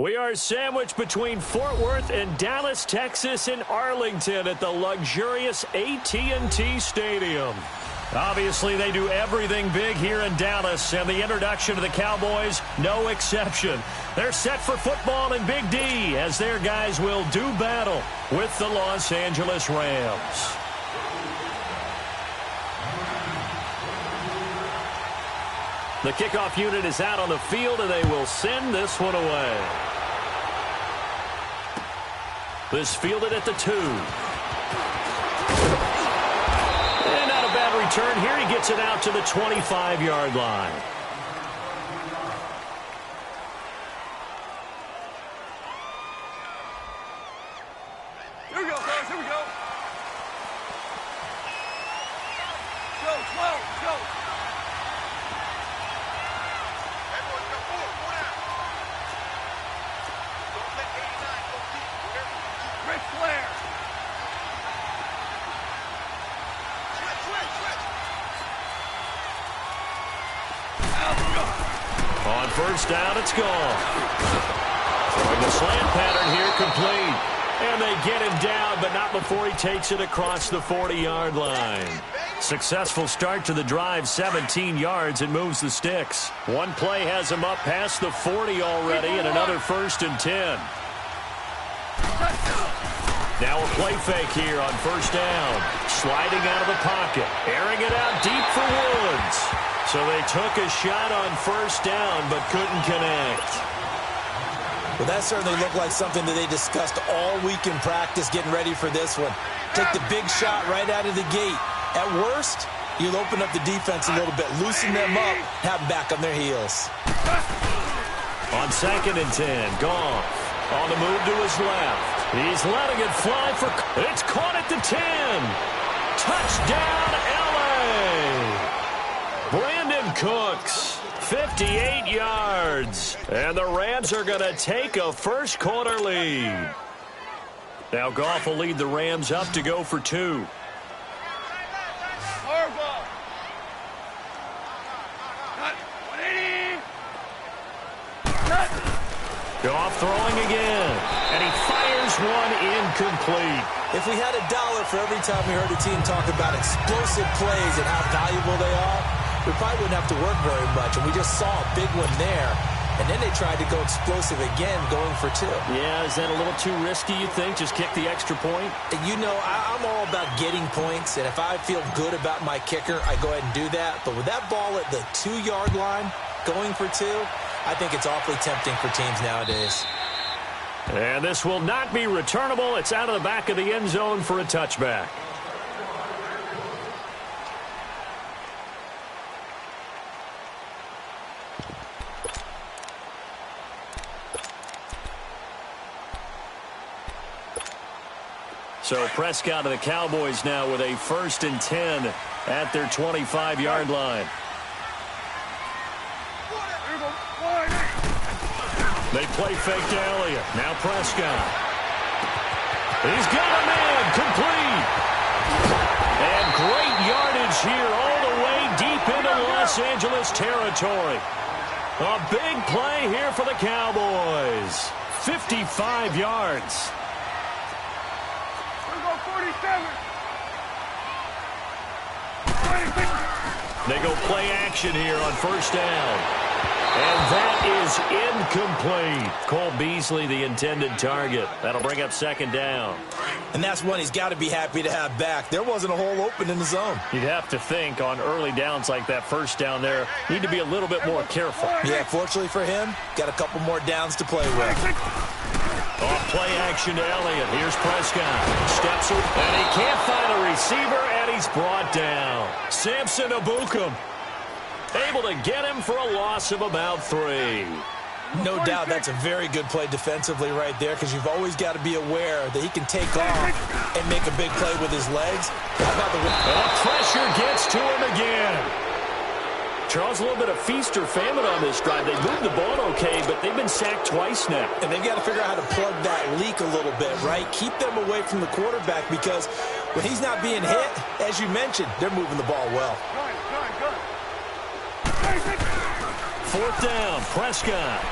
We are sandwiched between Fort Worth and Dallas, Texas in Arlington at the luxurious AT&T Stadium. Obviously, they do everything big here in Dallas, and the introduction to the Cowboys, no exception. They're set for football in Big D as their guys will do battle with the Los Angeles Rams. The kickoff unit is out on the field, and they will send this one away. This fielded at the 2. And not a bad return here. He gets it out to the 25-yard line. Here we go, guys. Here we go. Go, 12, go. Everyone go forward, go down. Don't let 89 go deep. Ric Flair. Switch. On first down, it's gone. Throwing the slant pattern here, complete. And they get him down, but not before he takes it across the 40-yard line. Successful start to the drive, 17 yards, and moves the sticks. One play has him up past the 40 already, and another 1st and 10. Now a play fake here on first down. Sliding out of the pocket. Airing it out deep for Woods. So they took a shot on first down, but couldn't connect. Well, that certainly looked like something that they discussed all week in practice getting ready for this one. Take the big shot right out of the gate. At worst, you'll open up the defense a little bit, loosen them up, have them back on their heels. On 2nd and 10, Goff on the move to his left. He's letting it fly for... It's caught at the 10. Touchdown, L.A. Brandon Cooks, 58 yards. And the Rams are going to take a first-quarter lead. Now Goff will lead the Rams up to go for 2. Goff throwing again, and he fires one incomplete. If we had $1 for every time we heard a team talk about explosive plays and how valuable they are, we probably wouldn't have to work very much. And we just saw a big one there, and then they tried to go explosive again, going for 2. Yeah, is that a little too risky, you think? Just kick the extra point? You know, I'm all about getting points, and if I feel good about my kicker, I go ahead and do that. But with that ball at the 2-yard line, going for 2, I think it's awfully tempting for teams nowadays. And this will not be returnable. It's out of the back of the end zone for a touchback. So Prescott of the Cowboys now with a 1st and 10 at their 25-yard line. They play fake to Elliott. Now Prescott. He's got a man. Complete. And great yardage here all the way deep into Los Angeles territory. A big play here for the Cowboys. 55 yards. We're going 47. They go play action here on first down. And that is incomplete. Cole Beasley, the intended target. That'll bring up 2nd down. And that's one he's got to be happy to have back. There wasn't a hole open in the zone. You'd have to think on early downs like that first down there, need to be a little bit more careful. Yeah, fortunately for him, got a couple more downs to play with. Off play action to Elliott. Here's Prescott. Steps up, and he can't find a receiver, and he's brought down. Samson Ebukam able to get him for a loss of about 3. No doubt that's a very good play defensively right there, because you've always got to be aware that he can take off and make a big play with his legs. How about the pressure gets to him again. Charles, a little bit of feast or famine on this drive. They moved the ball okay, but they've been sacked twice now. And they've got to figure out how to plug that leak a little bit, right? Keep them away from the quarterback, because when he's not being hit, as you mentioned, they're moving the ball well. 4th down, Prescott.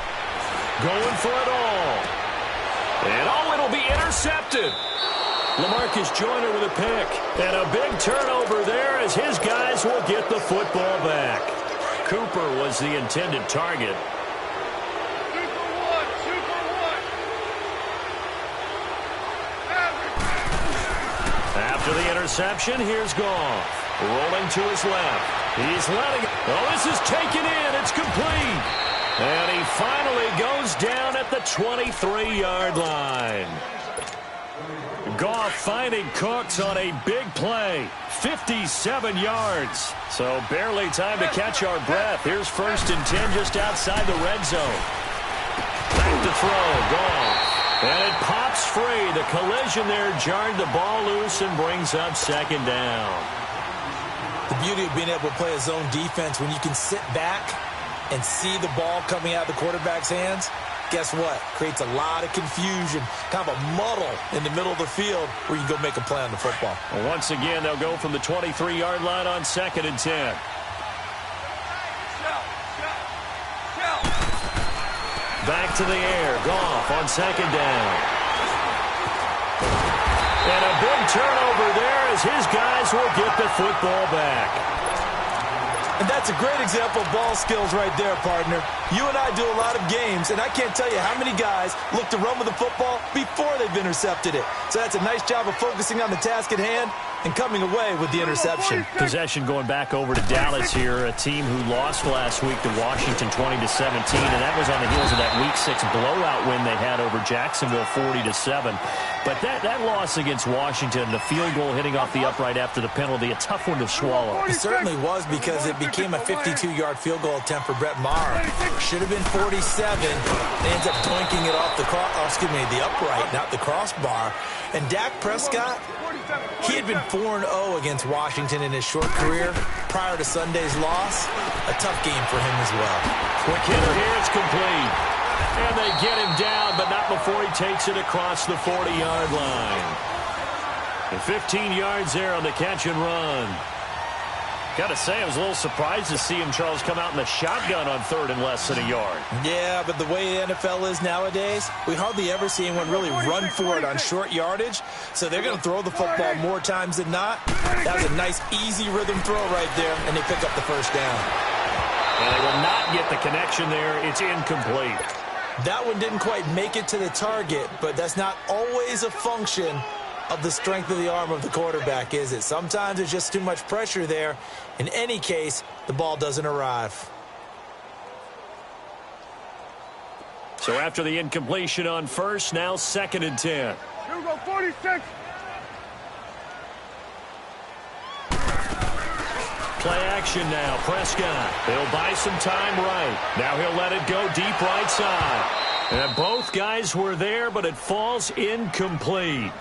Going for it all. And oh, it'll be intercepted. LaMarcus Joyner with a pick. And a big turnover there as his guys will get the football back. Cooper was the intended target. After the interception, here's Goff. Rolling to his left. He's letting it. Oh, this is taken in. It's complete. And he finally goes down at the 23-yard line. Goff finding Cooks on a big play. 57 yards. So barely time to catch our breath. Here's 1st and 10 just outside the red zone. Back to throw. Goff. And it pops free. The collision there jarred the ball loose and brings up 2nd down. The beauty of being able to play a zone defense when you can sit back and see the ball coming out of the quarterback's hands, guess what? Creates a lot of confusion, kind of a muddle in the middle of the field where you can go make a play on the football. Well, once again, they'll go from the 23-yard line on 2nd and 10. Back to the air. Goff on 2nd down. And a big turnover there as his guys will get the football back. And that's a great example of ball skills right there, partner. You and I do a lot of games, and I can't tell you how many guys look to run with the football before they've intercepted it. So that's a nice job of focusing on the task at hand and coming away with the interception. Possession going back over to Dallas here, a team who lost last week to Washington 20-17, and that was on the heels of that Week 6 blowout win they had over Jacksonville 40-7. But that loss against Washington, the field goal hitting off the upright after the penalty, a tough one to swallow. It certainly was because it became a 52-yard field goal attempt for Brett Maher. Should have been 47. They ends up doinking it off the upright, not the crossbar. And Dak Prescott, he had been 4-0 against Washington in his short career prior to Sunday's loss. A tough game for him as well. Quick hitter here, it's complete. And they get him down, but not before he takes it across the 40-yard line. And 15 yards there on the catch and run. Got to say, I was a little surprised to see him, Charles, come out in the shotgun on 3rd and less than a yard. Yeah, but the way the NFL is nowadays, we hardly ever see anyone really run for it on short yardage. So they're going to throw the football more times than not. That was a nice, easy rhythm throw right there, and they pick up the 1st down. And they will not get the connection there. It's incomplete. That one didn't quite make it to the target, but that's not always a function of the strength of the arm of the quarterback, is it? Sometimes there's just too much pressure there. In any case, the ball doesn't arrive. So after the incompletion on 1st, now 2nd and 10. Here we go, 46. Play action now. Prescott. He'll buy some time right. Now he'll let it go deep right side. And both guys were there, but it falls incomplete.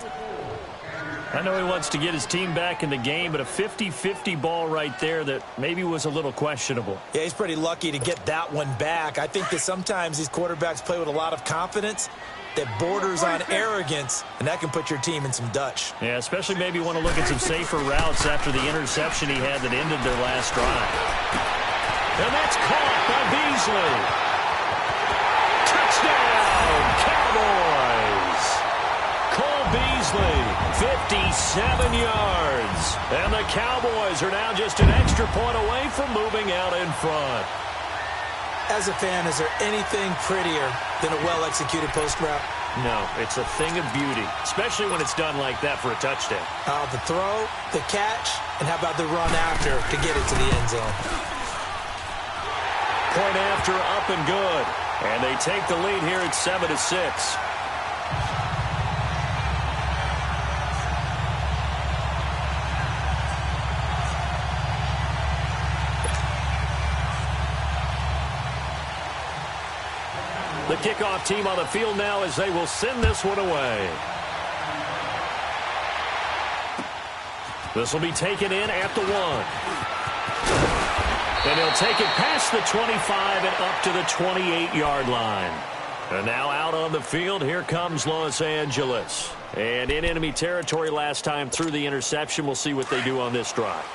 I know he wants to get his team back in the game, but a 50-50 ball right there that maybe was a little questionable. Yeah, he's pretty lucky to get that one back. I think that sometimes these quarterbacks play with a lot of confidence that borders on arrogance, and that can put your team in some Dutch. Yeah, especially maybe want to look at some safer routes after the interception he had that ended their last drive. And that's caught by Beasley. Touchdown, Cowboys! Cole Beasley, 57 yards. And the Cowboys are now just an extra point away from moving out in front. As a fan, is there anything prettier than a well-executed post route? No, it's a thing of beauty, especially when it's done like that for a touchdown. The throw, the catch, and how about the run after to get it to the end zone? Point after, up and good. And they take the lead here at 7-6. The kickoff team on the field now as they will send this one away. This will be taken in at the 1. And he'll take it past the 25 and up to the 28-yard line. And now out on the field, here comes Los Angeles. And in enemy territory last time through the interception. We'll see what they do on this drive.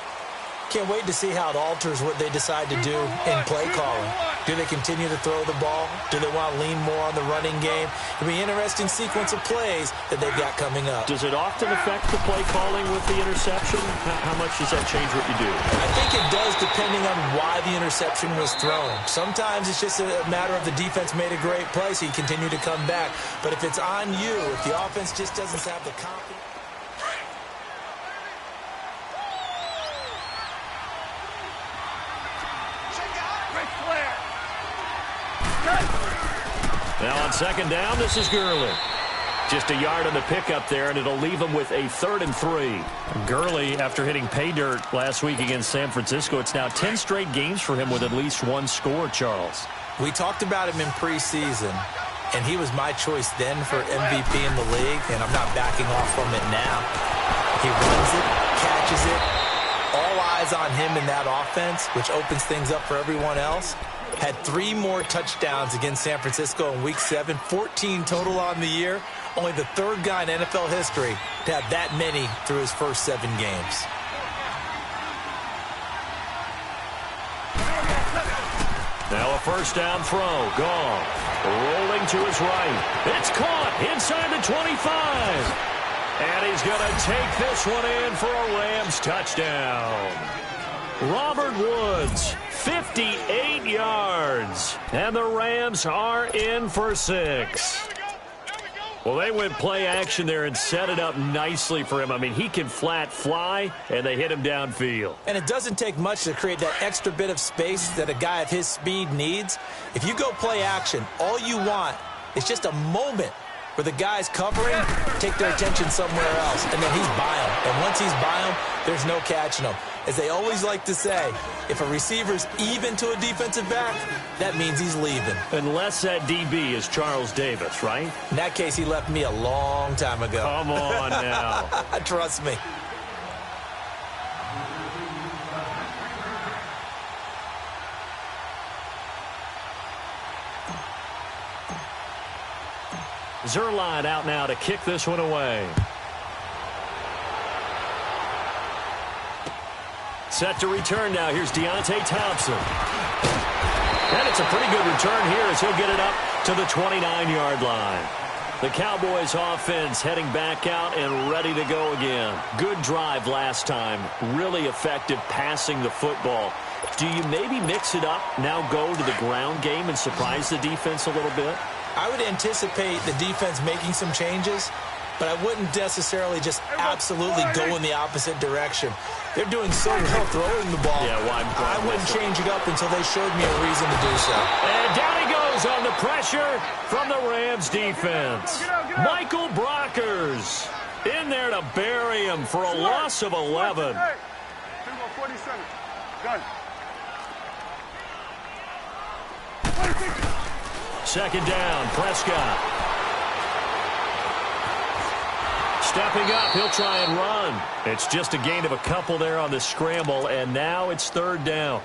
Can't wait to see how it alters what they decide to do in play calling. Do they continue to throw the ball? Do they want to lean more on the running game? It'll be an interesting sequence of plays that they've got coming up. Does it often affect the play calling with the interception? How much does that change what you do? I think it does depending on why the interception was thrown. Sometimes it's just a matter of the defense made a great play, so you continue to come back. But if it's on you, if the offense just doesn't have the confidence. Now on second down, this is Gurley. Just a yard on the pickup there, and it'll leave him with a 3rd and 3. Gurley, after hitting pay dirt last week against San Francisco, it's now 10 straight games for him with at least one score, Charles. We talked about him in preseason, and he was my choice then for MVP in the league, and I'm not backing off from it now. He runs it, catches it, all eyes on him in that offense, which opens things up for everyone else. Had 3 more touchdowns against San Francisco in Week 7, 14 total on the year. Only the 3rd guy in NFL history to have that many through his first 7 games. Now a first down throw, gone. Rolling to his right. It's caught inside the 25. And he's going to take this one in for a Rams touchdown. Robert Woods, 58 yards. And the Rams are in for 6. Well, they went play action there and set it up nicely for him. I mean, he can flat fly, and they hit him downfield. And it doesn't take much to create that extra bit of space that a guy of his speed needs. If you go play action, all you want is just a moment where the guys covering take their attention somewhere else, and then he's by him. And once he's by him, there's no catching him. As they always like to say, if a receiver's even to a defensive back, that means he's leaving. Unless that DB is Charles Davis, right? In that case, he left me a long time ago. Come on now. Trust me. Zerline out now to kick this one away. Set to return now. Here's Deontay Thompson. And it's a pretty good return here as he'll get it up to the 29-yard line. The Cowboys offense heading back out and ready to go again. Good drive last time. Really effective passing the football. Do you maybe mix it up, now go to the ground game and surprise the defense a little bit? I would anticipate the defense making some changes, but I wouldn't necessarily just absolutely go in the opposite direction. They're doing so well throwing the ball. Yeah, well, I wouldn't change it up until they showed me a reason to do so. And down he goes on the pressure from the Rams defense. Michael Brockers in there to bury him for a loss of 11. 47. Done. Second down, Prescott. Stepping up, he'll try and run. It's just a gain of a couple there on the scramble, and now it's 3rd down.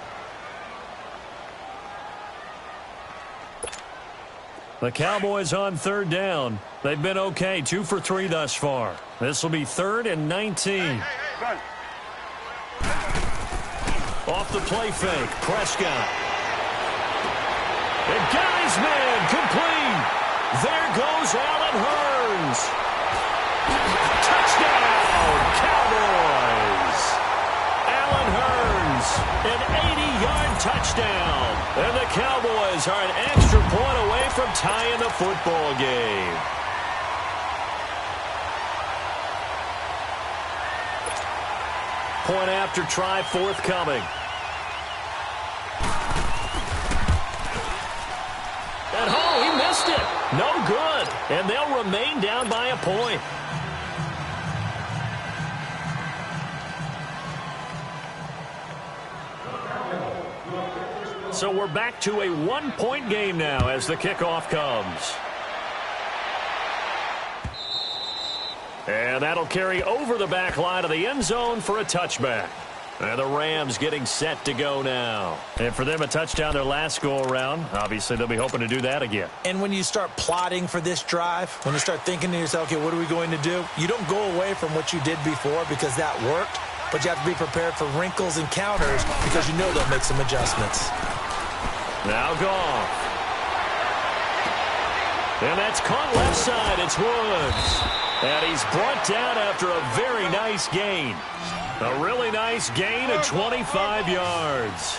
The Cowboys on 3rd down. They've been okay, 2 for 3 thus far. This will be 3rd and 19. Off the play fake, Prescott. And Guy's man complete. There goes Allen Hurns. Touchdown, Cowboys. Allen Hurns, an 80-yard touchdown. And the Cowboys are an extra point away from tying the football game. Point after try forthcoming. And oh, he missed it. No good. And they'll remain down by a point. So we're back to a 1-point game now as the kickoff comes. And that'll carry over the back line of the end zone for a touchback. And the Rams getting set to go now. And for them, a touchdown their last go-around. Obviously, they'll be hoping to do that again. And when you start plotting for this drive, when you start thinking to yourself, okay, what are we going to do? You don't go away from what you did before because that worked, but you have to be prepared for wrinkles and counters because you know they'll make some adjustments. Now Goff. And that's caught left side. It's Woods. And he's brought down after a very nice gain. A really nice gain of 25 yards.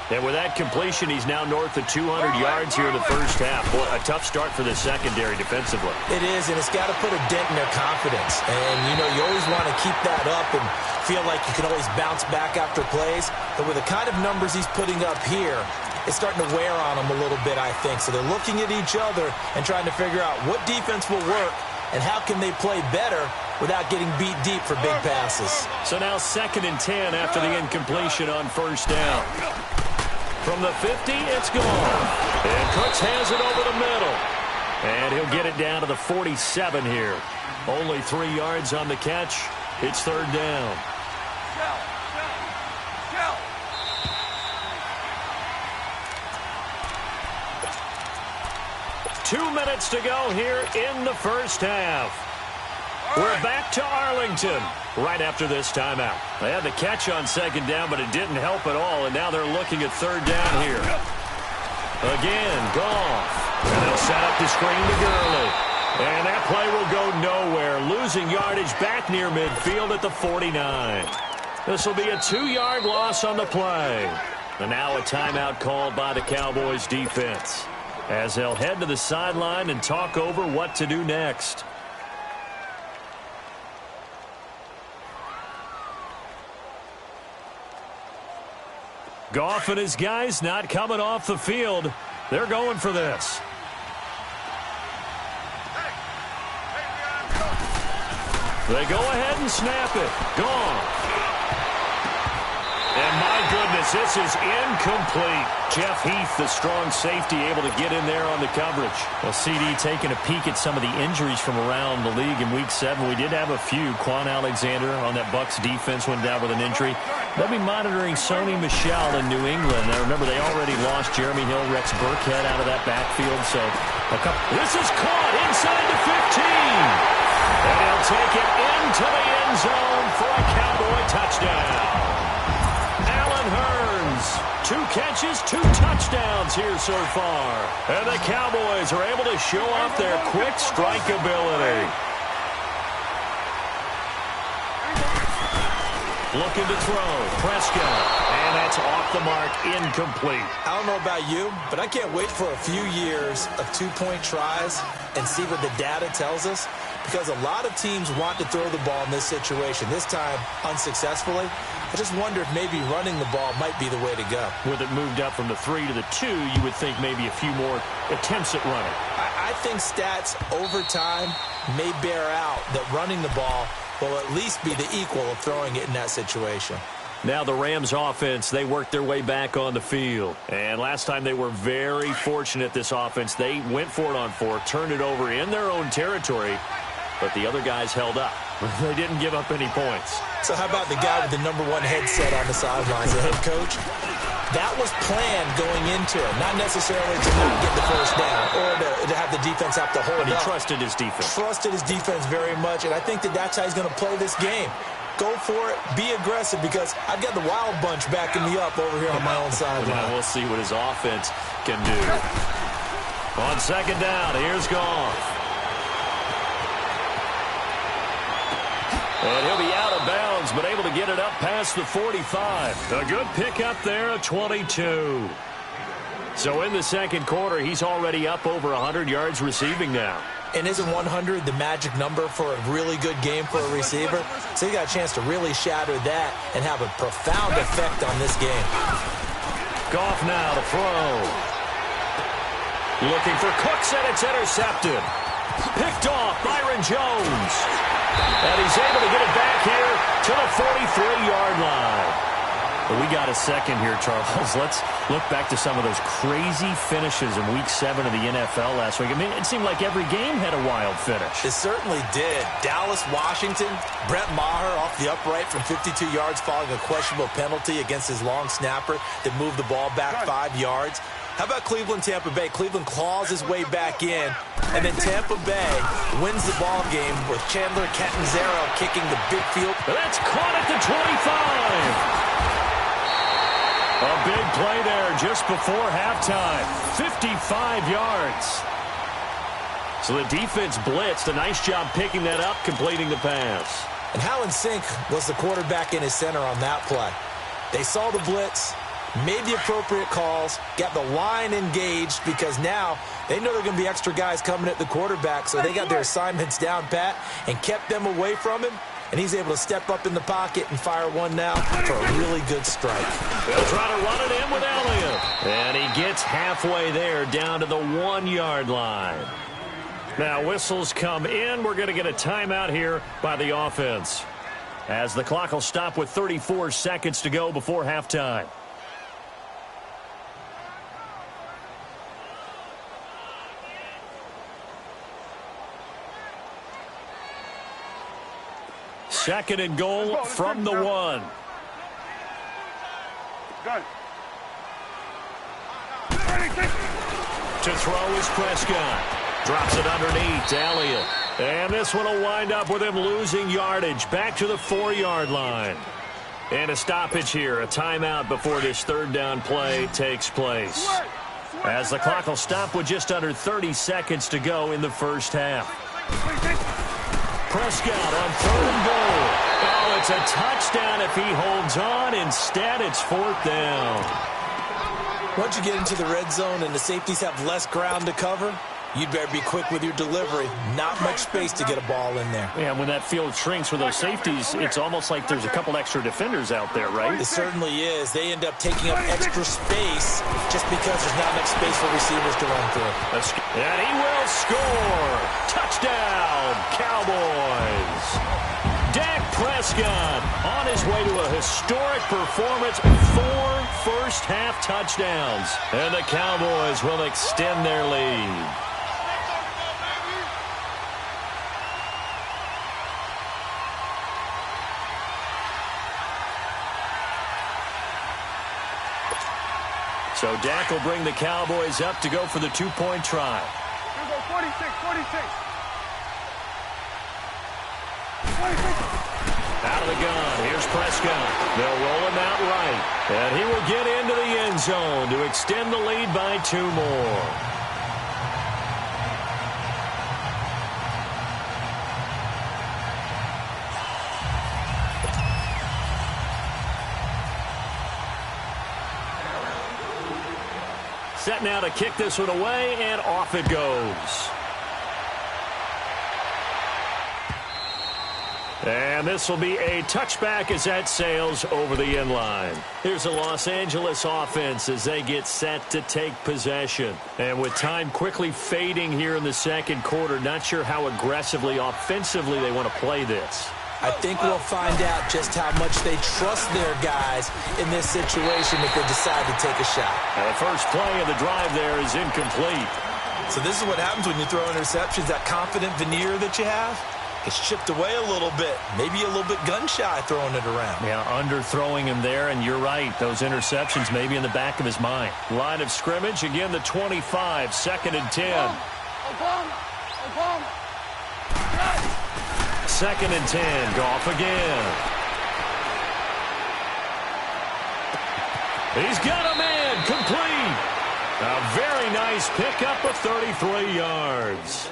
And with that completion, he's now north of 200 yards here in the first half. Boy, a tough start for the secondary defensively. It is, and it's got to put a dent in their confidence. And, you know, you always want to keep that up and feel like you can always bounce back after plays. But with the kind of numbers he's putting up here, it's starting to wear on them a little bit, I think. So they're looking at each other and trying to figure out what defense will work and how can they play better without getting beat deep for big passes. So now 2nd and 10 after the incompletion on first down. From the 50, it's gone. And Cooks has it over the middle. And he'll get it down to the 47 here. Only 3 yards on the catch. It's 3rd down. 2 minutes to go here in the first half. We're back to Arlington right after this timeout. They had the catch on 2nd down, but it didn't help at all, and now they're looking at 3rd down here. Again, Goff. And they'll set up the screen to Gurley. And that play will go nowhere, losing yardage back near midfield at the 49. This will be a 2-yard loss on the play. And now a timeout called by the Cowboys defense, as they'll head to the sideline and talk over what to do next. Goff and his guys not coming off the field. They're going for this. They go ahead and snap it. Gone. And my goodness, this is incomplete. Jeff Heath, the strong safety, able to get in there on the coverage. Well, CD taking a peek at some of the injuries from around the league in Week 7. We did have a few. Quan Alexander on that Bucs defense went down with an injury. They'll be monitoring Sony Michel in New England. Now, remember, they already lost Jeremy Hill, Rex Burkhead out of that backfield. So, this is caught inside the 15. And he'll take it into the end zone for a Cowboy touchdown. Allen Hurns, 2 catches, 2 touchdowns here so far. And the Cowboys are able to show off their quick strike ability. Looking to throw, Prescott. And that's off the mark, incomplete. I don't know about you, but I can't wait for a few years of 2-point tries and see what the data tells us, because a lot of teams want to throw the ball in this situation. This time, unsuccessfully. I just wonder if maybe running the ball might be the way to go. With it moved up from the 3 to the 2, you would think maybe a few more attempts at running. I think stats over time may bear out that running the ball will at least be the equal of throwing it in that situation. Now the Rams offense, they worked their way back on the field. And last time they were very fortunate, this offense. They went for it on 4, turned it over in their own territory, but the other guys held up. They didn't give up any points. So how about the guy with the #1 headset on the sidelines, the head coach? That was planned going into it, not necessarily to not get the first down or to have the defense have to hold up. But he trusted his defense. Trusted his defense very much, and I think that that's how he's going to play this game. Go for it, be aggressive, because I've got the wild bunch backing me up over here on my own sideline. We'll see what his offense can do. On 2nd down, here's Goff. And he'll be out of bounds, but able to get it up past the 45. A good pickup there, a 22. So in the 2nd quarter, he's already up over 100 yards receiving now. And isn't 100 the magic number for a really good game for a receiver? So he got a chance to really shatter that and have a profound effect on this game. Goff now to throw. Looking for Cooks, and it's intercepted. Picked off Byron Jones. And he's able to get it back here to the 43-yard line. But we got a second here, Charles. Let's look back to some of those crazy finishes in Week 7 of the NFL last week. I mean, it seemed like every game had a wild finish. It certainly did. Dallas, Washington, Brett Maher off the upright from 52 yards following a questionable penalty against his long snapper that moved the ball back 5 yards. How about Cleveland, Tampa Bay? Cleveland claws his way back in, and then Tampa Bay wins the ball game with Chandler Catanzaro kicking the big field. That's caught at the 25. A big play there just before halftime. 55 yards. So the defense blitzed. A nice job picking that up, completing the pass. And how in sync was the quarterback in his center on that play? They saw the blitz, made the appropriate calls, got the line engaged because now they know there are going to be extra guys coming at the quarterback, so they got their assignments down pat and kept them away from him, and he's able to step up in the pocket and fire one now for a really good strike. They'll try to run it in with Elliott. And he gets halfway there down to the 1-yard line. Now whistles come in. We're going to get a timeout here by the offense, as the clock will stop with 34 seconds to go before halftime. Second and goal from the 1. To throw is Prescott. Drops it underneath to Elliott. And this one will wind up with him losing yardage back to the 4-yard line. And a stoppage here, a timeout before this third down play takes place, as the clock will stop with just under 30 seconds to go in the first half. Prescott on 3rd and goal. Oh, it's a touchdown if he holds on. Instead, it's 4th down. Once you get into the red zone and the safeties have less ground to cover, you'd better be quick with your delivery. Not much space to get a ball in there. Yeah, when that field shrinks for those safeties, it's almost like there's a couple extra defenders out there, right? It certainly is. They end up taking up extra space just because there's not enough space for receivers to run through. And he will score. Touchdown, Cowboys. Dak Prescott on his way to a historic performance. 4 first-half touchdowns. And the Cowboys will extend their lead. So Dak will bring the Cowboys up to go for the 2-point try. Here we go, 46, 46. Out of the gun, here's Prescott. They'll roll him out right. And he will get into the end zone to extend the lead by 2 more. Set now to kick this one away, and off it goes. And this will be a touchback as that sails over the end line. Here's the Los Angeles offense as they get set to take possession. And with time quickly fading here in the second quarter, not sure how aggressively, offensively they want to play this. I think we'll find out just how much they trust their guys in this situation if they decide to take a shot. And the first play of the drive there is incomplete. So this is what happens when you throw interceptions. That confident veneer that you have, it's chipped away a little bit. Maybe a little bit gun-shy throwing it around. Yeah, underthrowing him there, and you're right. Those interceptions may be in the back of his mind. Line of scrimmage, again the 25, 2nd and 10. Obama. 2nd and 10, Goff again. He's got a man, complete. A very nice pickup of 33 yards.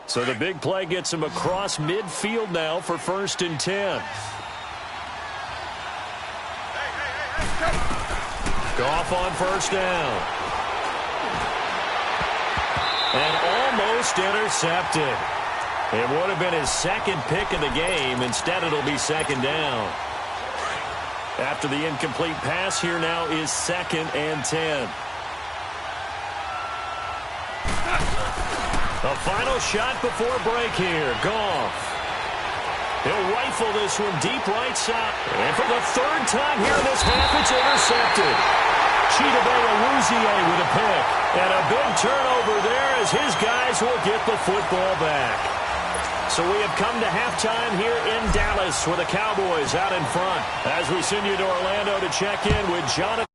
So the big play gets him across midfield now for 1st and 10. Goff on 1st down. And almost intercepted. It would have been his 2nd pick of the game. Instead, it'll be 2nd down. After the incomplete pass, here now is 2nd and 10. The final shot before break here. Goff. He'll rifle this one deep right side. And for the 3rd time here in this half, it's intercepted. Chidobe-Awuzie with a pick. And a big turnover there as his guys will get the football back. So we have come to halftime here in Dallas with the Cowboys out in front as we send you to Orlando to check in with Jonathan.